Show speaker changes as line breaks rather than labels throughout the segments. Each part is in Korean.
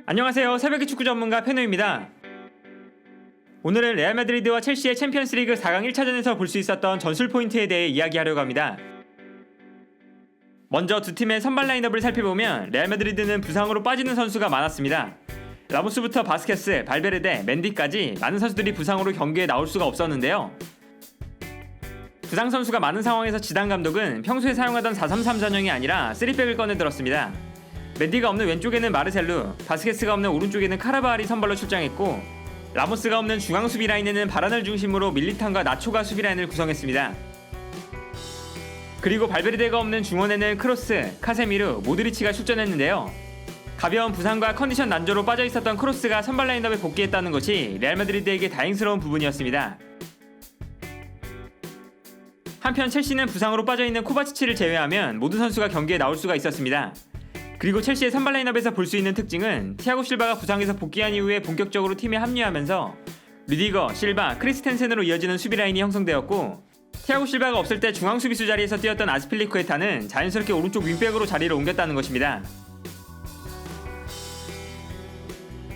안녕하세요. 새벽의 축구 전문가 페노입니다. 오늘은 레알 마드리드와 첼시의 챔피언스리그 4강 1차전에서 볼 수 있었던 전술 포인트에 대해 이야기하려고 합니다. 먼저 두 팀의 선발 라인업을 살펴보면 레알 마드리드는 부상으로 빠지는 선수가 많았습니다. 라모스부터 바스케스, 발베르데, 맨디까지 많은 선수들이 부상으로 경기에 나올 수가 없었는데요. 부상 선수가 많은 상황에서 지단 감독은 평소에 사용하던 4-3-3 전형이 아니라 3백을 꺼내들었습니다. 맨디가 없는 왼쪽에는 마르셀루, 바스케스가 없는 오른쪽에는 카라바알이 선발로 출장했고, 라모스가 없는 중앙 수비 라인에는 바란을 중심으로 밀리탄과 나초가 수비 라인을 구성했습니다. 그리고 발베르데가 없는 중원에는 크로스, 카세미르, 모드리치가 출전했는데요. 가벼운 부상과 컨디션 난조로 빠져있었던 크로스가 선발 라인업에 복귀했다는 것이 레알 마드리드에게 다행스러운 부분이었습니다. 한편 첼시는 부상으로 빠져있는 코바치치를 제외하면 모든 선수가 경기에 나올 수가 있었습니다. 그리고 첼시의 선발 라인업에서 볼 수 있는 특징은 티아고 실바가 부상에서 복귀한 이후에 본격적으로 팀에 합류하면서 르디거, 실바, 크리스텐센으로 이어지는 수비 라인이 형성되었고, 티아고 실바가 없을 때 중앙 수비수 자리에서 뛰었던 아스필리쿠에타는 자연스럽게 오른쪽 윙백으로 자리를 옮겼다는 것입니다.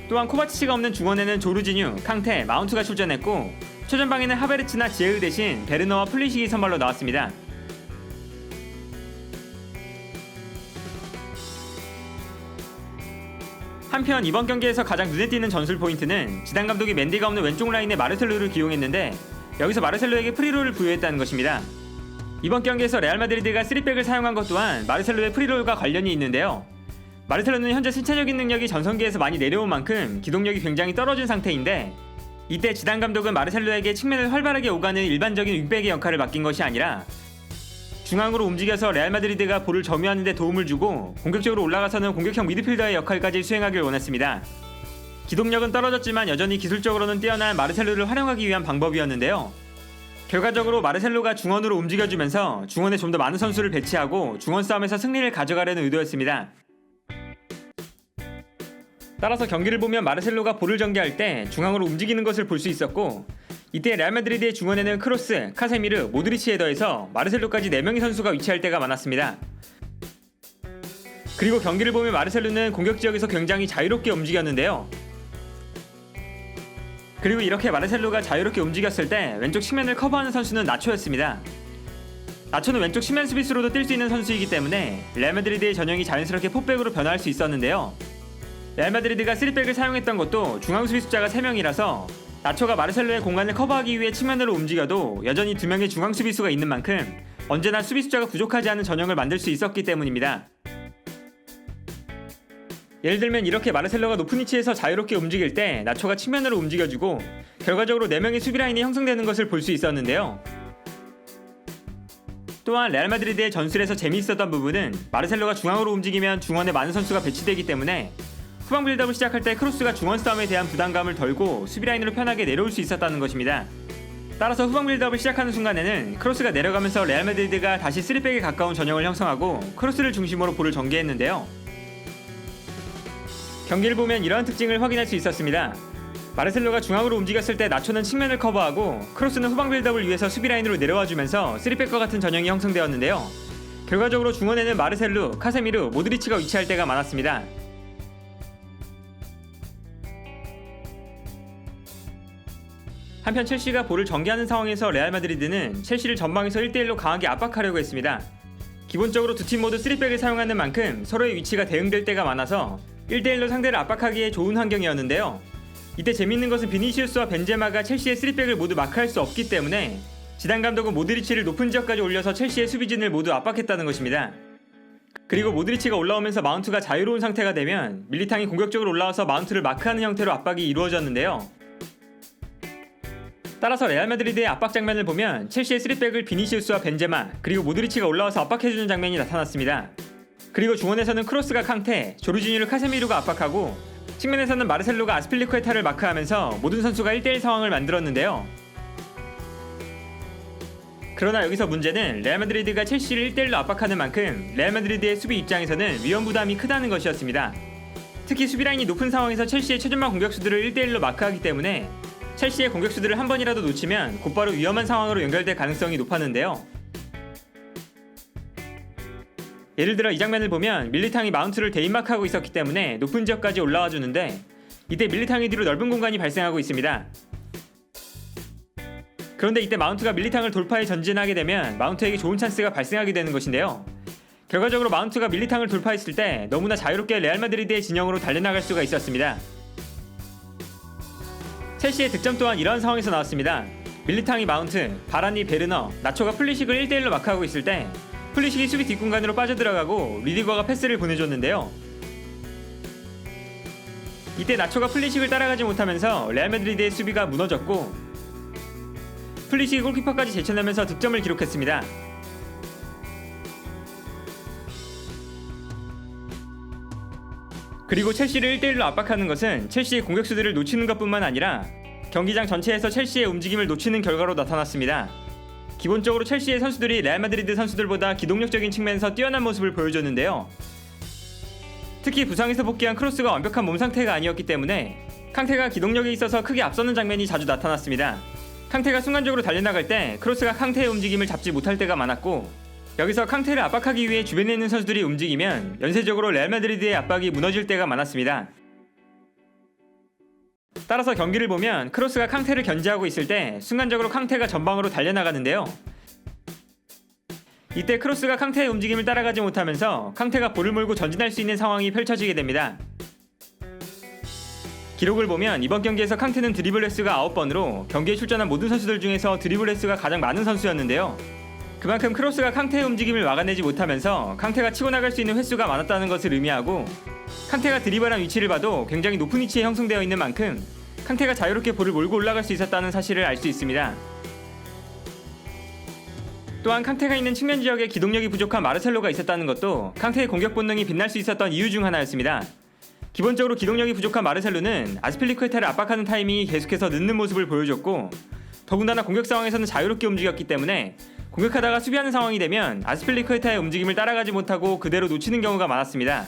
또한 코바치치가 없는 중원에는 조르지뉴, 캉테, 마운트가 출전했고, 최전방에는 하베르츠나 지에흐 대신 베르너와 플리식이 선발로 나왔습니다. 한편 이번 경기에서 가장 눈에 띄는 전술 포인트는 지단 감독이 맨디가 없는 왼쪽 라인에 마르셀로를 기용했는데, 여기서 마르셀로에게 프리롤을 부여했다는 것입니다. 이번 경기에서 레알 마드리드가 3백을 사용한 것 또한 마르셀로의 프리롤과 관련이 있는데요. 마르셀로는 현재 신체적인 능력이 전성기에서 많이 내려온 만큼 기동력이 굉장히 떨어진 상태인데, 이때 지단 감독은 마르셀로에게 측면을 활발하게 오가는 일반적인 윙백의 역할을 맡긴 것이 아니라 중앙으로 움직여서 레알 마드리드가 볼을 점유하는 데 도움을 주고 공격적으로 올라가서는 공격형 미드필더의 역할까지 수행하길 원했습니다. 기동력은 떨어졌지만 여전히 기술적으로는 뛰어난 마르셀로를 활용하기 위한 방법이었는데요. 결과적으로 마르셀로가 중원으로 움직여주면서 중원에 좀 더 많은 선수를 배치하고 중원 싸움에서 승리를 가져가려는 의도였습니다. 따라서 경기를 보면 마르셀로가 볼을 전개할 때 중앙으로 움직이는 것을 볼 수 있었고, 이때 레알 마드리드의 중원에는 크로스, 카세미르, 모드리치에 더해서 마르셀로까지 4명의 선수가 위치할 때가 많았습니다. 그리고 경기를 보면 마르셀로는 공격 지역에서 굉장히 자유롭게 움직였는데요. 그리고 이렇게 마르셀로가 자유롭게 움직였을 때 왼쪽 측면을 커버하는 선수는 나초였습니다. 나초는 왼쪽 측면 수비수로도 뛸 수 있는 선수이기 때문에 레알 마드리드의 전형이 자연스럽게 포백으로 변화할 수 있었는데요. 레알 마드리드가 3백을 사용했던 것도 중앙 수비 숫자가 3명이라서 나초가 마르셀로의 공간을 커버하기 위해 측면으로 움직여도 여전히 2명의 중앙 수비수가 있는 만큼 언제나 수비 숫자가 부족하지 않은 전형을 만들 수 있었기 때문입니다. 예를 들면 이렇게 마르셀로가 높은 위치에서 자유롭게 움직일 때 나초가 측면으로 움직여주고 결과적으로 4명의 수비 라인이 형성되는 것을 볼 수 있었는데요. 또한 레알 마드리드의 전술에서 재미있었던 부분은 마르셀로가 중앙으로 움직이면 중원에 많은 선수가 배치되기 때문에 후방 빌드업을 시작할 때 크로스가 중원 싸움에 대한 부담감을 덜고 수비 라인으로 편하게 내려올 수 있었다는 것입니다. 따라서 후방 빌드업을 시작하는 순간에는 크로스가 내려가면서 레알 마드리드가 다시 3백에 가까운 전형을 형성하고 크로스를 중심으로 볼을 전개했는데요. 경기를 보면 이러한 특징을 확인할 수 있었습니다. 마르셀로가 중앙으로 움직였을 때 나초는 측면을 커버하고 크로스는 후방 빌드업을 위해서 수비 라인으로 내려와주면서 3백과 같은 전형이 형성되었는데요. 결과적으로 중원에는 마르셀루, 카세미르, 모드리치가 위치할 때가 많았습니다. 한편 첼시가 볼을 전개하는 상황에서 레알 마드리드는 첼시를 전방에서 1대1로 강하게 압박하려고 했습니다. 기본적으로 두 팀 모두 3백을 사용하는 만큼 서로의 위치가 대응될 때가 많아서 1대1로 상대를 압박하기에 좋은 환경이었는데요. 이때 재밌는 것은 비니시우스와 벤제마가 첼시의 3백을 모두 마크할 수 없기 때문에 지단 감독은 모드리치를 높은 지역까지 올려서 첼시의 수비진을 모두 압박했다는 것입니다. 그리고 모드리치가 올라오면서 마운트가 자유로운 상태가 되면 밀리탕이 공격적으로 올라와서 마운트를 마크하는 형태로 압박이 이루어졌는데요. 따라서 레알 마드리드의 압박 장면을 보면 첼시의 3백을 비니시우스와 벤제마 그리고 모드리치가 올라와서 압박해주는 장면이 나타났습니다. 그리고 중원에서는 크로스가 캉테, 조르지뉴를 카세미르가 압박하고 측면에서는 마르셀로가 아스필리쿠에타를 마크하면서 모든 선수가 1대1 상황을 만들었는데요. 그러나 여기서 문제는 레알 마드리드가 첼시를 1대1로 압박하는 만큼 레알 마드리드의 수비 입장에서는 위험 부담이 크다는 것이었습니다. 특히 수비 라인이 높은 상황에서 첼시의 최전방 공격수들을 1대1로 마크하기 때문에 첼시의 공격수들을 한 번이라도 놓치면 곧바로 위험한 상황으로 연결될 가능성이 높았는데요. 예를 들어 이 장면을 보면 밀리탕이 마운트를 대입마크하고 있었기 때문에 높은 지역까지 올라와 주는데 이때 밀리탕의 뒤로 넓은 공간이 발생하고 있습니다. 그런데 이때 마운트가 밀리탕을 돌파해 전진하게 되면 마운트에게 좋은 찬스가 발생하게 되는 것인데요. 결과적으로 마운트가 밀리탕을 돌파했을 때 너무나 자유롭게 레알 마드리드의 진영으로 달려나갈 수가 있었습니다. 첼시의 득점 또한 이러한 상황에서 나왔습니다. 밀리탕이 마운트, 바란이 베르너, 나초가 플리식을 1대1로 마크하고 있을 때 플리식이 수비 뒷공간으로 빠져들어가고 리디거가 패스를 보내줬는데요. 이때 나초가 플리식을 따라가지 못하면서 레알 마드리드의 수비가 무너졌고 플리식이 골키퍼까지 제쳐내면서 득점을 기록했습니다. 그리고 첼시를 1대1로 압박하는 것은 첼시의 공격수들을 놓치는 것뿐만 아니라 경기장 전체에서 첼시의 움직임을 놓치는 결과로 나타났습니다. 기본적으로 첼시의 선수들이 레알 마드리드 선수들보다 기동력적인 측면에서 뛰어난 모습을 보여줬는데요. 특히 부상에서 복귀한 크로스가 완벽한 몸 상태가 아니었기 때문에 캉테가 기동력에 있어서 크게 앞서는 장면이 자주 나타났습니다. 캉테가 순간적으로 달려나갈 때 크로스가 캉테의 움직임을 잡지 못할 때가 많았고 여기서 캉테를 압박하기 위해 주변에 있는 선수들이 움직이면 연쇄적으로 레알 마드리드의 압박이 무너질 때가 많았습니다. 따라서 경기를 보면 크로스가 캉테를 견제하고 있을 때 순간적으로 캉테가 전방으로 달려나가는데요. 이때 크로스가 캉테의 움직임을 따라가지 못하면서 캉테가 볼을 몰고 전진할 수 있는 상황이 펼쳐지게 됩니다. 기록을 보면 이번 경기에서 캉테는 드리블 횟수가 9번으로 경기에 출전한 모든 선수들 중에서 드리블 횟수가 가장 많은 선수였는데요. 그만큼 크로스가 캉테의 움직임을 막아내지 못하면서 캉테가 치고 나갈 수 있는 횟수가 많았다는 것을 의미하고 캉테가 드리블한 위치를 봐도 굉장히 높은 위치에 형성되어 있는 만큼 캉테가 자유롭게 볼을 몰고 올라갈 수 있었다는 사실을 알 수 있습니다. 또한 캉테가 있는 측면 지역에 기동력이 부족한 마르셀로가 있었다는 것도 캉테의 공격 본능이 빛날 수 있었던 이유 중 하나였습니다. 기본적으로 기동력이 부족한 마르셀로는 아스필리쿠에타를 압박하는 타이밍이 계속해서 늦는 모습을 보여줬고 더군다나 공격 상황에서는 자유롭게 움직였기 때문에 공격하다가 수비하는 상황이 되면 아스필리쿠에타의 움직임을 따라가지 못하고 그대로 놓치는 경우가 많았습니다.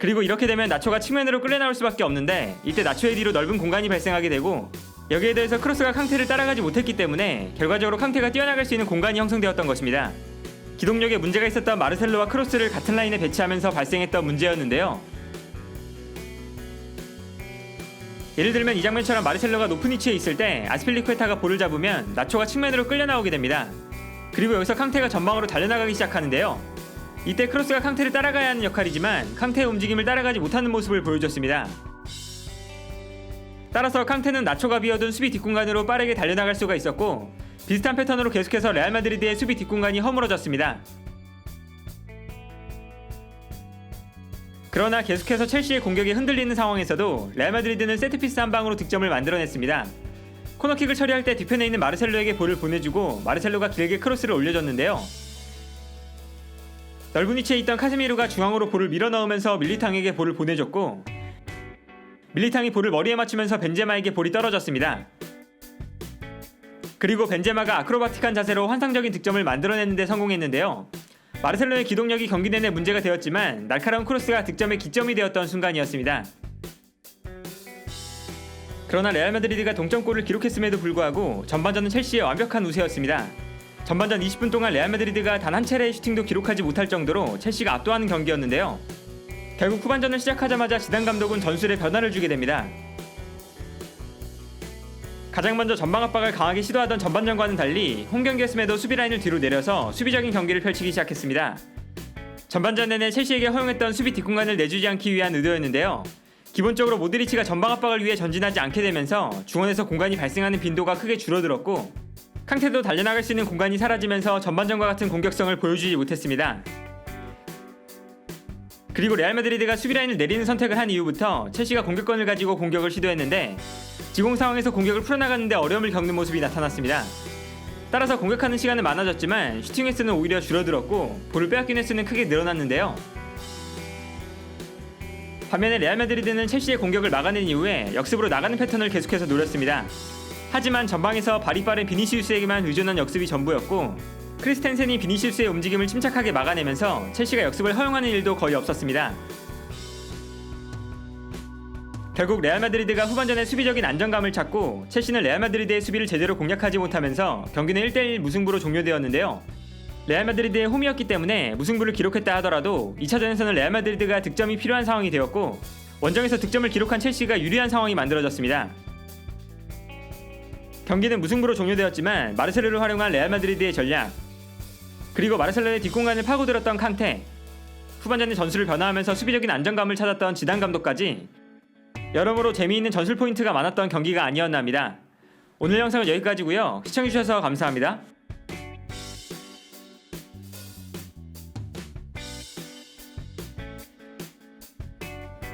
그리고 이렇게 되면 나초가 측면으로 끌려나올 수밖에 없는데 이때 나초의 뒤로 넓은 공간이 발생하게 되고 여기에 대해서 크로스가 캉테를 따라가지 못했기 때문에 결과적으로 캉테가 뛰어나갈 수 있는 공간이 형성되었던 것입니다. 기동력에 문제가 있었던 마르셀로와 크로스를 같은 라인에 배치하면서 발생했던 문제였는데요. 예를 들면 이 장면처럼 마르셀로가 높은 위치에 있을 때 아스필리쿠에타가 볼을 잡으면 나초가 측면으로 끌려나오게 됩니다. 그리고 여기서 캉테가 전방으로 달려나가기 시작하는데요. 이때 크로스가 캉테를 따라가야 하는 역할이지만 캉테의 움직임을 따라가지 못하는 모습을 보여줬습니다. 따라서 캉테는 나초가 비워둔 수비 뒷공간으로 빠르게 달려나갈 수가 있었고 비슷한 패턴으로 계속해서 레알 마드리드의 수비 뒷공간이 허물어졌습니다. 그러나 계속해서 첼시의 공격이 흔들리는 상황에서도 레알 마드리드는 세트피스 한 방으로 득점을 만들어냈습니다. 코너킥을 처리할 때 뒤편에 있는 마르셀로에게 볼을 보내주고 마르셀로가 길게 크로스를 올려줬는데요. 넓은 위치에 있던 카세미로가 중앙으로 볼을 밀어넣으면서 밀리탕에게 볼을 보내줬고 밀리탕이 볼을 머리에 맞추면서 벤제마에게 볼이 떨어졌습니다. 그리고 벤제마가 아크로바틱한 자세로 환상적인 득점을 만들어내는데 성공했는데요. 마르셀로의 기동력이 경기 내내 문제가 되었지만 날카로운 크로스가 득점의 기점이 되었던 순간이었습니다. 그러나 레알 마드리드가 동점골을 기록했음에도 불구하고 전반전은 첼시의 완벽한 우세였습니다. 전반전 20분 동안 레알 마드리드가 단 한 차례의 슈팅도 기록하지 못할 정도로 첼시가 압도하는 경기였는데요. 결국 후반전을 시작하자마자 지단 감독은 전술에 변화를 주게 됩니다. 가장 먼저 전방 압박을 강하게 시도하던 전반전과는 달리 홈 경기였음에도 수비 라인을 뒤로 내려서 수비적인 경기를 펼치기 시작했습니다. 전반전 내내 첼시에게 허용했던 수비 뒷공간을 내주지 않기 위한 의도였는데요. 기본적으로 모드리치가 전방 압박을 위해 전진하지 않게 되면서 중원에서 공간이 발생하는 빈도가 크게 줄어들었고 캉테도 달려나갈 수 있는 공간이 사라지면서 전반전과 같은 공격성을 보여주지 못했습니다. 그리고 레알 마드리드가 수비 라인을 내리는 선택을 한 이후부터 첼시가 공격권을 가지고 공격을 시도했는데 지공 상황에서 공격을 풀어나가는데 어려움을 겪는 모습이 나타났습니다. 따라서 공격하는 시간은 많아졌지만 슈팅 횟수는 오히려 줄어들었고 볼을 빼앗긴 횟수는 크게 늘어났는데요. 반면에 레알 마드리드는 첼시의 공격을 막아낸 이후에 역습으로 나가는 패턴을 계속해서 노렸습니다. 하지만 전방에서 발이 빠른 비니시우스에게만 의존한 역습이 전부였고 크리스텐센이 비니시우스의 움직임을 침착하게 막아내면서 첼시가 역습을 허용하는 일도 거의 없었습니다. 결국 레알 마드리드가 후반전에 수비적인 안정감을 찾고 첼시는 레알 마드리드의 수비를 제대로 공략하지 못하면서 경기는 1대1 무승부로 종료되었는데요. 레알 마드리드의 홈이었기 때문에 무승부를 기록했다 하더라도 2차전에서는 레알 마드리드가 득점이 필요한 상황이 되었고 원정에서 득점을 기록한 첼시가 유리한 상황이 만들어졌습니다. 경기는 무승부로 종료되었지만 마르셀로를 활용한 레알 마드리드의 전략, 그리고 마르셀로의 뒷공간을 파고들었던 캉테, 후반전에 전술을 변화하면서 수비적인 안정감을 찾았던 지단 감독까지 여러모로 재미있는 전술 포인트가 많았던 경기가 아니었나 합니다. 오늘 영상은 여기까지고요. 시청해주셔서 감사합니다.